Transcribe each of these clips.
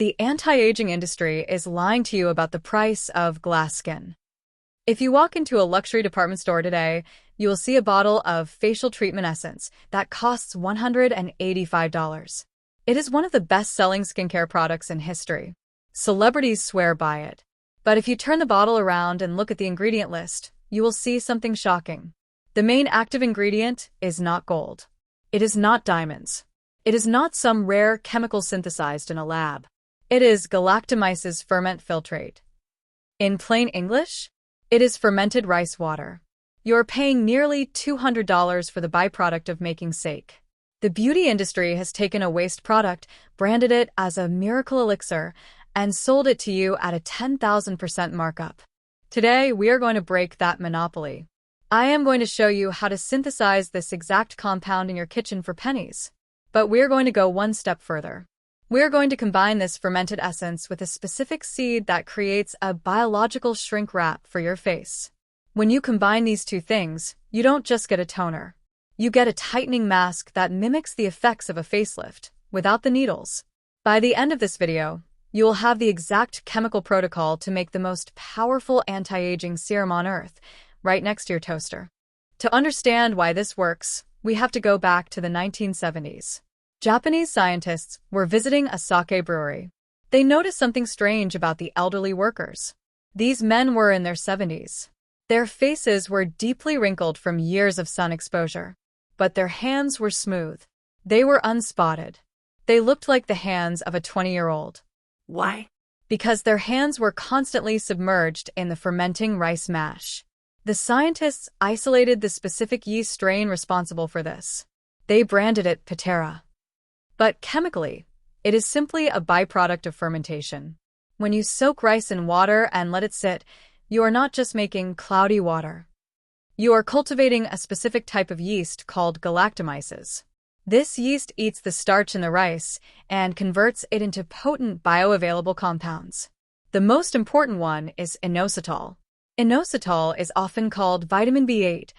The anti-aging industry is lying to you about the price of glass skin. If you walk into a luxury department store today, you will see a bottle of facial treatment essence that costs $185. It is one of the best-selling skincare products in history. Celebrities swear by it. But if you turn the bottle around and look at the ingredient list, you will see something shocking. The main active ingredient is not gold. It is not diamonds. It is not some rare chemical synthesized in a lab. It is galactomyces ferment filtrate. In plain English, it is fermented rice water. You're paying nearly $200 for the byproduct of making sake. The beauty industry has taken a waste product, branded it as a miracle elixir, and sold it to you at a 10,000% markup. Today, we are going to break that monopoly. I am going to show you how to synthesize this exact compound in your kitchen for pennies. But we're going to go one step further. We're going to combine this fermented essence with a specific seed that creates a biological shrink wrap for your face. When you combine these two things, you don't just get a toner. You get a tightening mask that mimics the effects of a facelift, without the needles. By the end of this video, you will have the exact chemical protocol to make the most powerful anti-aging serum on Earth, right next to your toaster. To understand why this works, we have to go back to the 1970s. Japanese scientists were visiting a sake brewery. They noticed something strange about the elderly workers. These men were in their 70s. Their faces were deeply wrinkled from years of sun exposure, but their hands were smooth. They were unspotted. They looked like the hands of a 20-year-old. Why? Because their hands were constantly submerged in the fermenting rice mash. The scientists isolated the specific yeast strain responsible for this. They branded it Patera. But chemically, it is simply a byproduct of fermentation. When you soak rice in water and let it sit, you are not just making cloudy water. You are cultivating a specific type of yeast called galactomyces. This yeast eats the starch in the rice and converts it into potent bioavailable compounds. The most important one is inositol. Inositol is often called vitamin B8,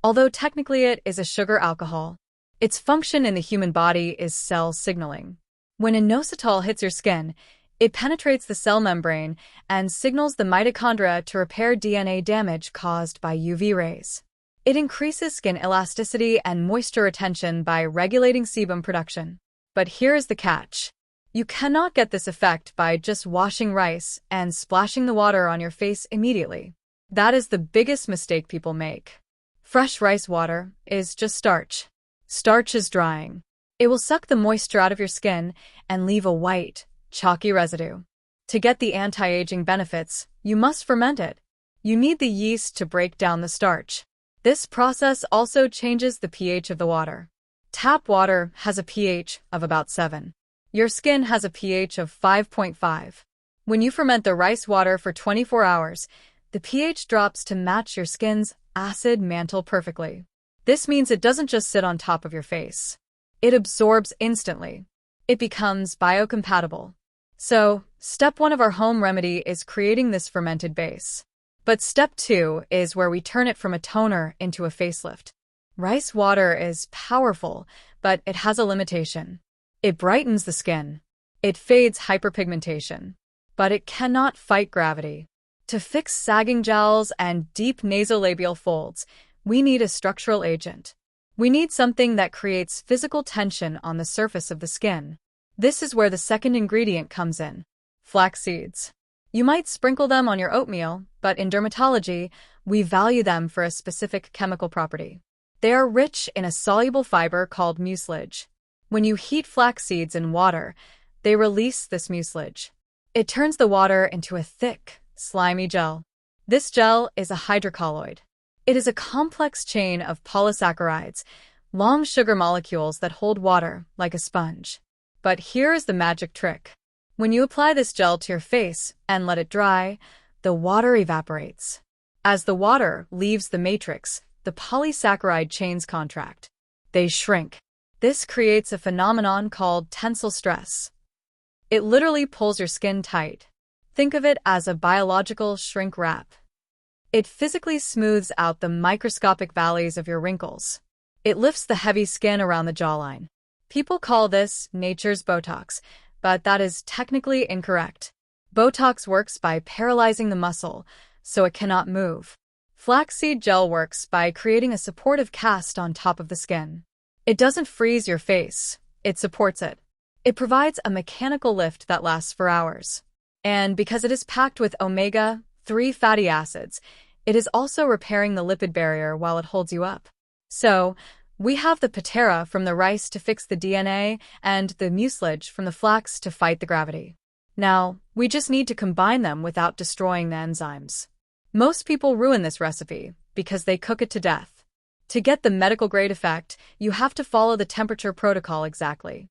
although technically it is a sugar alcohol. Its function in the human body is cell signaling. When inositol hits your skin, it penetrates the cell membrane and signals the mitochondria to repair DNA damage caused by UV rays. It increases skin elasticity and moisture retention by regulating sebum production. But here is the catch. You cannot get this effect by just washing rice and splashing the water on your face immediately. That is the biggest mistake people make. Fresh rice water is just starch. Starch is drying. It will suck the moisture out of your skin and leave a white, chalky residue. To get the anti-aging benefits, you must ferment it. You need the yeast to break down the starch. This process also changes the pH of the water. Tap water has a pH of about 7. Your skin has a pH of 5.5. When you ferment the rice water for 24 hours, the pH drops to match your skin's acid mantle perfectly. This means it doesn't just sit on top of your face. It absorbs instantly. It becomes biocompatible. So, step 1 of our home remedy is creating this fermented base. But step 2 is where we turn it from a toner into a facelift. Rice water is powerful, but it has a limitation. It brightens the skin. It fades hyperpigmentation. But it cannot fight gravity. To fix sagging jowls and deep nasolabial folds, we need a structural agent. We need something that creates physical tension on the surface of the skin. This is where the second ingredient comes in. Flax seeds. You might sprinkle them on your oatmeal, but in dermatology, we value them for a specific chemical property. They are rich in a soluble fiber called mucilage. When you heat flax seeds in water, they release this mucilage. It turns the water into a thick, slimy gel. This gel is a hydrocolloid. It is a complex chain of polysaccharides, long sugar molecules that hold water like a sponge. But here is the magic trick. When you apply this gel to your face and let it dry, the water evaporates. As the water leaves the matrix, the polysaccharide chains contract. They shrink. This creates a phenomenon called tensile stress. It literally pulls your skin tight. Think of it as a biological shrink wrap. It physically smooths out the microscopic valleys of your wrinkles. It lifts the heavy skin around the jawline. People call this nature's Botox, but that is technically incorrect. Botox works by paralyzing the muscle, so it cannot move. Flaxseed gel works by creating a supportive cast on top of the skin. It doesn't freeze your face, it supports it. It provides a mechanical lift that lasts for hours. And because it is packed with omega-3 fatty acids, it is also repairing the lipid barrier while it holds you up. So, we have the patera from the rice to fix the DNA and the mucilage from the flax to fight the gravity. Now, we just need to combine them without destroying the enzymes. Most people ruin this recipe because they cook it to death. To get the medical-grade effect, you have to follow the temperature protocol exactly.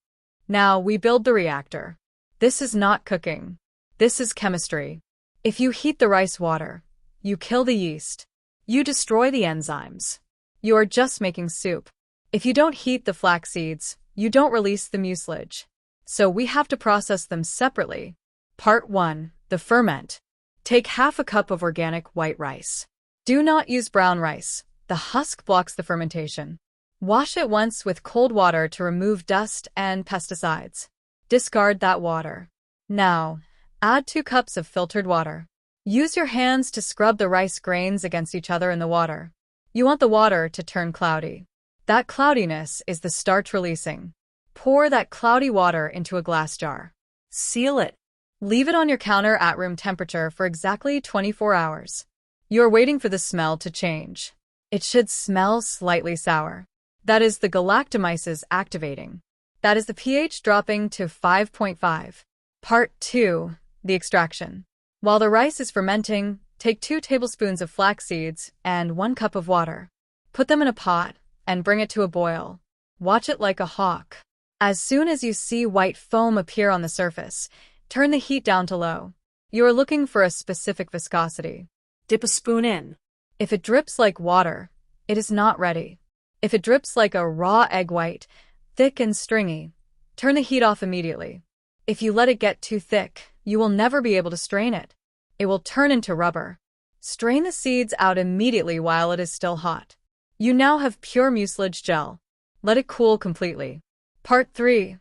Now, we build the reactor. This is not cooking. This is chemistry. If you heat the rice water, you kill the yeast. You destroy the enzymes. You are just making soup. If you don't heat the flax seeds, you don't release the mucilage. So we have to process them separately. Part 1. The ferment. Take half a cup of organic white rice. Do not use brown rice. The husk blocks the fermentation. Wash it once with cold water to remove dust and pesticides. Discard that water. Now, add 2 cups of filtered water. Use your hands to scrub the rice grains against each other in the water. You want the water to turn cloudy. That cloudiness is the starch releasing. Pour that cloudy water into a glass jar. Seal it. Leave it on your counter at room temperature for exactly 24 hours. You're waiting for the smell to change. It should smell slightly sour. That is the galactomyces activating. That is the pH dropping to 5.5. Part 2. The extraction. While the rice is fermenting, take 2 tablespoons of flax seeds and 1 cup of water. Put them in a pot and bring it to a boil. Watch it like a hawk. As soon as you see white foam appear on the surface, turn the heat down to low. You are looking for a specific viscosity. Dip a spoon in. If it drips like water, it is not ready. If it drips like a raw egg white, thick and stringy, turn the heat off immediately. If you let it get too thick, you will never be able to strain it. It will turn into rubber. Strain the seeds out immediately while it is still hot. You now have pure mucilage gel. Let it cool completely. Part 3.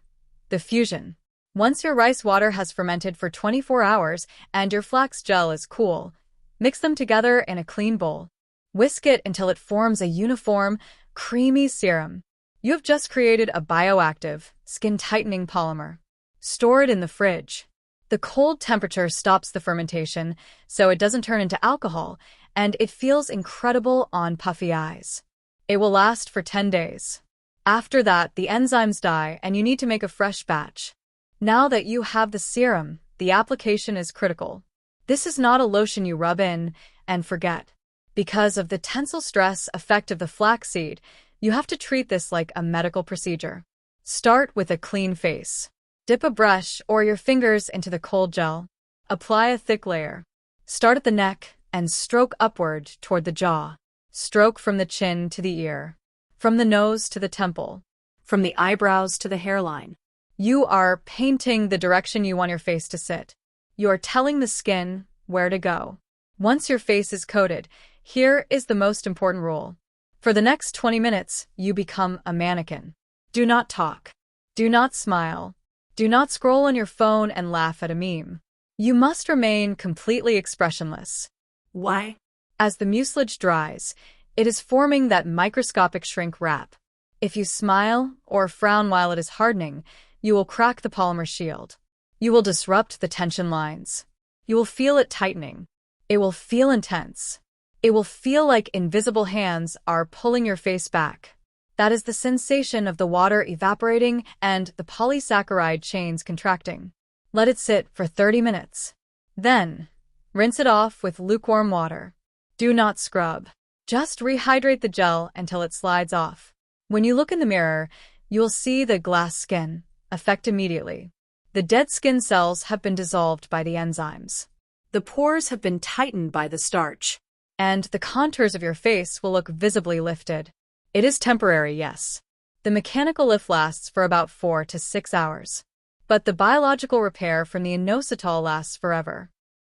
The fusion. Once your rice water has fermented for 24 hours and your flax gel is cool, mix them together in a clean bowl. Whisk it until it forms a uniform, creamy serum. You have just created a bioactive, skin-tightening polymer. Store it in the fridge. The cold temperature stops the fermentation, so it doesn't turn into alcohol, and it feels incredible on puffy eyes. It will last for 10 days. After that, the enzymes die and you need to make a fresh batch. Now that you have the serum, the application is critical. This is not a lotion you rub in and forget. Because of the tensile stress effect of the flaxseed, you have to treat this like a medical procedure. Start with a clean face. Dip a brush or your fingers into the cold gel. Apply a thick layer. Start at the neck and stroke upward toward the jaw. Stroke from the chin to the ear. From the nose to the temple. From the eyebrows to the hairline. You are painting the direction you want your face to sit. You are telling the skin where to go. Once your face is coated, here is the most important rule. For the next 20 minutes, you become a mannequin. Do not talk. Do not smile. Do not scroll on your phone and laugh at a meme. You must remain completely expressionless. Why? As the mucilage dries, it is forming that microscopic shrink wrap. If you smile or frown while it is hardening, you will crack the polymer shield. You will disrupt the tension lines. You will feel it tightening. It will feel intense. It will feel like invisible hands are pulling your face back. That is the sensation of the water evaporating and the polysaccharide chains contracting. Let it sit for 30 minutes. Then, rinse it off with lukewarm water. Do not scrub. Just rehydrate the gel until it slides off. When you look in the mirror, you will see the glass skin effect immediately. The dead skin cells have been dissolved by the enzymes. The pores have been tightened by the starch. And the contours of your face will look visibly lifted. It is temporary, yes. The mechanical lift lasts for about 4 to 6 hours. But the biological repair from the inositol lasts forever.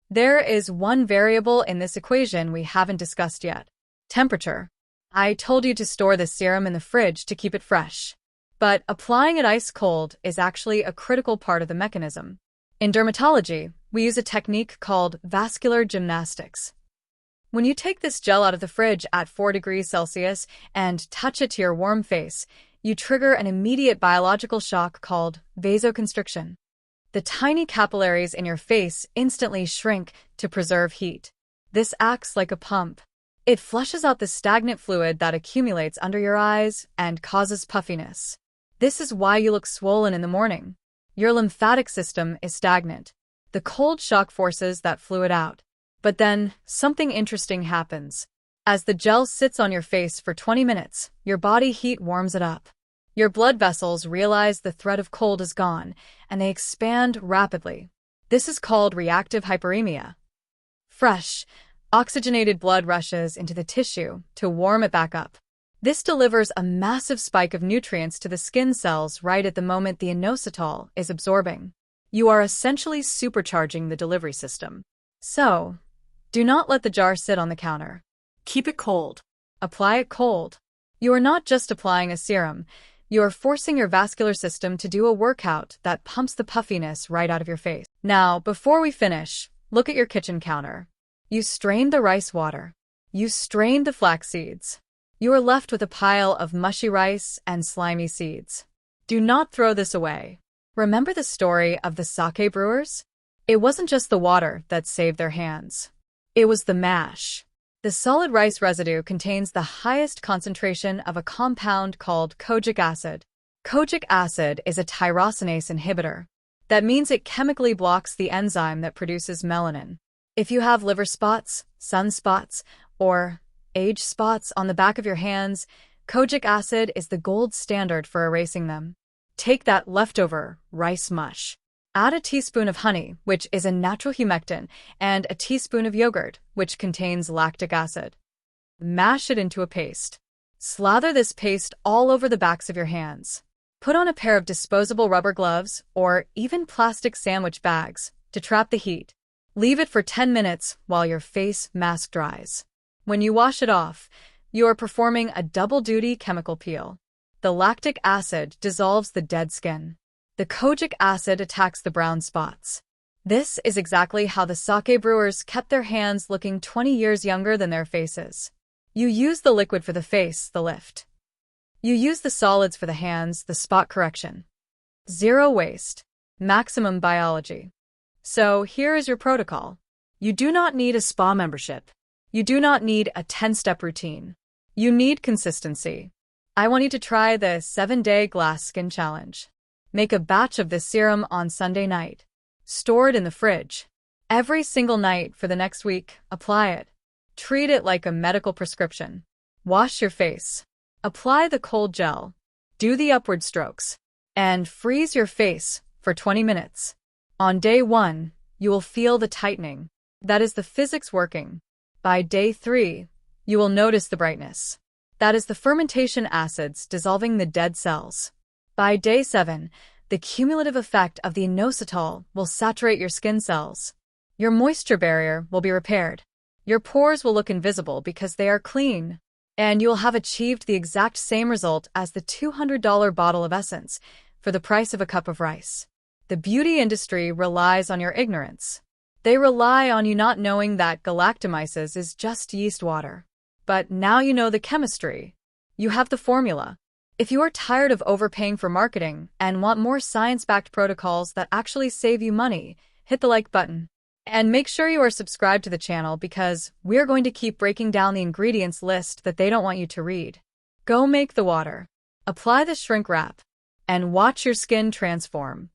There is one variable in this equation we haven't discussed yet. Temperature. I told you to store the serum in the fridge to keep it fresh. But applying it ice cold is actually a critical part of the mechanism. In dermatology, we use a technique called vascular gymnastics. When you take this gel out of the fridge at 4 degrees Celsius and touch it to your warm face, you trigger an immediate biological shock called vasoconstriction. The tiny capillaries in your face instantly shrink to preserve heat. This acts like a pump. It flushes out the stagnant fluid that accumulates under your eyes and causes puffiness. This is why you look swollen in the morning. Your lymphatic system is stagnant. The cold shock forces that fluid out. But then, something interesting happens. As the gel sits on your face for 20 minutes, your body heat warms it up. Your blood vessels realize the threat of cold is gone, and they expand rapidly. This is called reactive hyperemia. Fresh, oxygenated blood rushes into the tissue to warm it back up. This delivers a massive spike of nutrients to the skin cells right at the moment the inositol is absorbing. You are essentially supercharging the delivery system. So, do not let the jar sit on the counter. Keep it cold. Apply it cold. You are not just applying a serum, you are forcing your vascular system to do a workout that pumps the puffiness right out of your face. Now, before we finish, look at your kitchen counter. You strained the rice water. You strained the flax seeds. You are left with a pile of mushy rice and slimy seeds. Do not throw this away. Remember the story of the sake brewers? It wasn't just the water that saved their hands. It was the mash. The solid rice residue contains the highest concentration of a compound called kojic acid. Kojic acid is a tyrosinase inhibitor. That means it chemically blocks the enzyme that produces melanin. If you have liver spots, sunspots, or age spots on the back of your hands, kojic acid is the gold standard for erasing them. Take that leftover rice mush. Add a teaspoon of honey, which is a natural humectant, and a teaspoon of yogurt, which contains lactic acid. Mash it into a paste. Slather this paste all over the backs of your hands. Put on a pair of disposable rubber gloves or even plastic sandwich bags to trap the heat. Leave it for 10 minutes while your face mask dries. When you wash it off, you are performing a double-duty chemical peel. The lactic acid dissolves the dead skin. The kojic acid attacks the brown spots. This is exactly how the sake brewers kept their hands looking 20 years younger than their faces. You use the liquid for the face, the lift. You use the solids for the hands, the spot correction. Zero waste. Maximum biology. So here is your protocol. You do not need a spa membership. You do not need a 10-step routine. You need consistency. I want you to try the 7-day glass skin challenge. Make a batch of this serum on Sunday night. Store it in the fridge. Every single night for the next week, apply it. Treat it like a medical prescription. Wash your face. Apply the cold gel. Do the upward strokes. And freeze your face for 20 minutes. On day 1, you will feel the tightening. That is the physics working. By day 3, you will notice the brightness. That is the fermentation acids dissolving the dead cells. By day 7, the cumulative effect of the inositol will saturate your skin cells. Your moisture barrier will be repaired. Your pores will look invisible because they are clean. And you will have achieved the exact same result as the $200 bottle of essence for the price of a cup of rice. The beauty industry relies on your ignorance. They rely on you not knowing that galactomyces is just yeast water. But now you know the chemistry. You have the formula. If you are tired of overpaying for marketing and want more science-backed protocols that actually save you money, hit the like button. And make sure you are subscribed to the channel because we're going to keep breaking down the ingredients list that they don't want you to read. Go make the water. Apply the shrink wrap. And watch your skin transform.